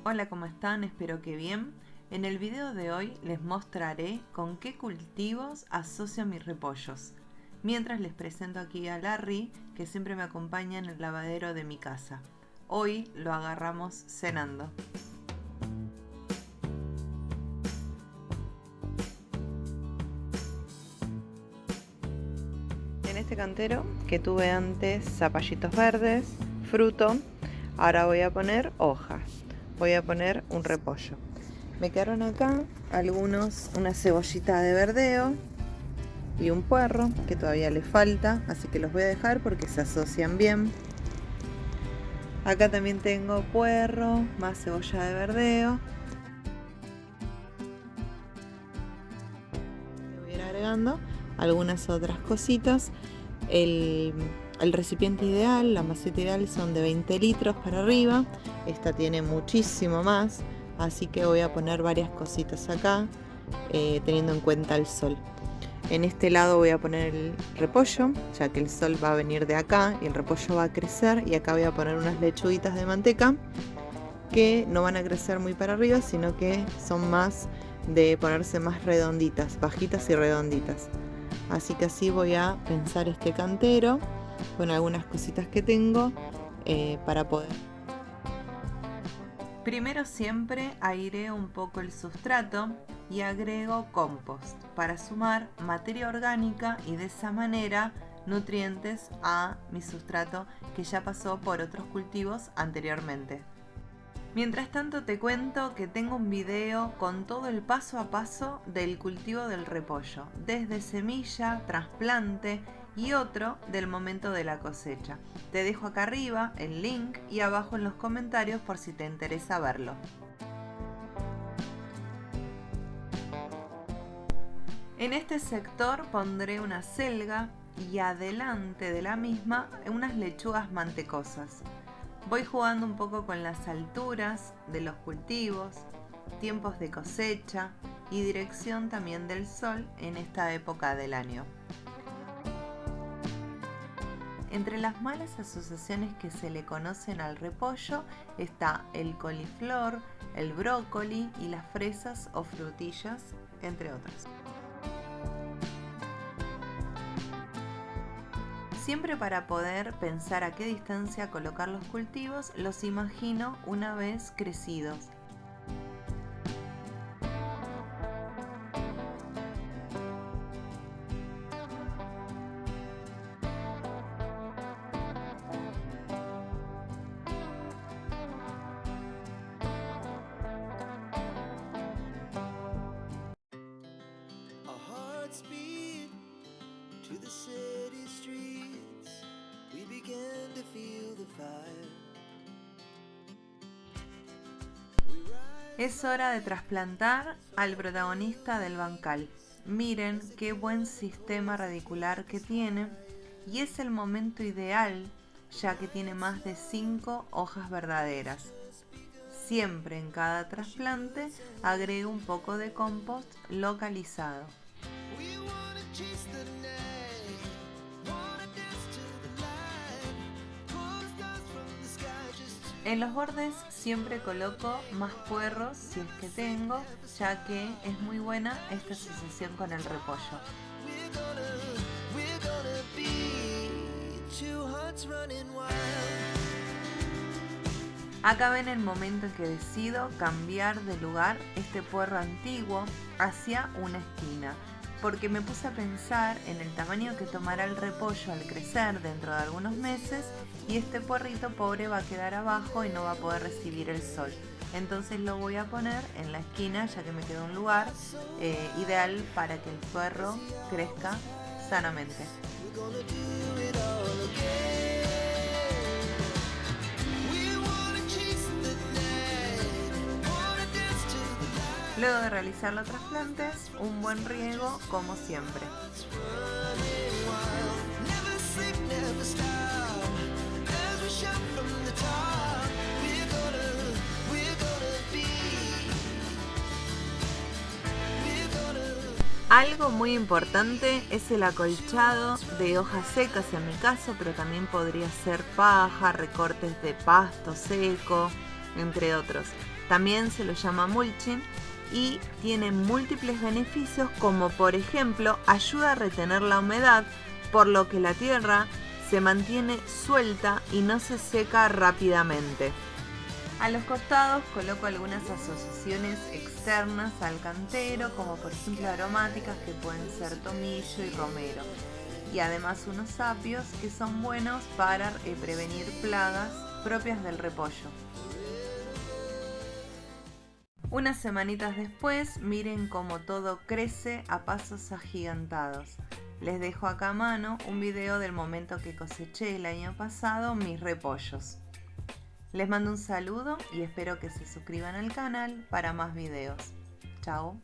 Hola, ¿cómo están? Espero que bien. En el video de hoy les mostraré con qué cultivos asocio mis repollos. Mientras les presento aquí a Larry, que siempre me acompaña en el lavadero de mi casa. Hoy lo agarramos cenando. En este cantero que tuve antes zapallitos verdes, fruto, ahora voy a poner hojas. Voy a poner un repollo. Me quedaron acá una cebollita de verdeo y un puerro que todavía le falta, así que los voy a dejar porque se asocian bien. Acá también tengo puerro, más cebolla de verdeo. Le voy a ir agregando algunas otras cositas. El recipiente ideal, la maceta ideal son de 20 litros para arriba. Esta tiene muchísimo más, así que voy a poner varias cositas acá, teniendo en cuenta el sol. En este lado voy a poner el repollo, ya que el sol va a venir de acá y el repollo va a crecer. Y acá voy a poner unas lechuguitas de manteca que no van a crecer muy para arriba, sino que son más de ponerse más redonditas, bajitas y redonditas. Así que así voy a pensar este cantero con algunas cositas que tengo para poder. Primero siempre aireo un poco el sustrato y agrego compost para sumar materia orgánica y de esa manera nutrientes a mi sustrato que ya pasó por otros cultivos anteriormente. Mientras tanto te cuento que tengo un video con todo el paso a paso del cultivo del repollo, desde semilla, trasplante y otro del momento de la cosecha. Te dejo acá arriba el link y abajo en los comentarios por si te interesa verlo. En este sector pondré una selga y adelante de la misma unas lechugas mantecosas. Voy jugando un poco con las alturas de los cultivos, tiempos de cosecha y dirección también del sol en esta época del año. Entre las malas asociaciones que se le conocen al repollo está el coliflor, el brócoli y las fresas o frutillas, entre otras. Siempre para poder pensar a qué distancia colocar los cultivos, los imagino una vez crecidos. Es hora de trasplantar al protagonista del bancal. Miren qué buen sistema radicular que tiene y es el momento ideal ya que tiene más de 5 hojas verdaderas. Siempre en cada trasplante agrego un poco de compost localizado. En los bordes siempre coloco más puerros si es que tengo, ya que es muy buena esta asociación con el repollo. Acá ven el momento en que decido cambiar de lugar este puerro antiguo hacia una esquina, porque me puse a pensar en el tamaño que tomará el repollo al crecer dentro de algunos meses y este puerrito pobre va a quedar abajo y no va a poder recibir el sol. Entonces lo voy a poner en la esquina ya que me queda un lugar ideal para que el puerro crezca sanamente. Luego de realizar los trasplantes, un buen riego como siempre. Algo muy importante es el acolchado de hojas secas en mi caso, pero también podría ser paja, recortes de pasto seco, entre otros. También se lo llama mulching y tiene múltiples beneficios, como por ejemplo ayuda a retener la humedad, por lo que la tierra se mantiene suelta y no se seca rápidamente. A los costados coloco algunas asociaciones externas al cantero, como por ejemplo aromáticas que pueden ser tomillo y romero. Y además unos apios que son buenos para prevenir plagas propias del repollo. Unas semanitas después, miren cómo todo crece a pasos agigantados. Les dejo acá a mano un video del momento que coseché el año pasado mis repollos. Les mando un saludo y espero que se suscriban al canal para más videos. Chao.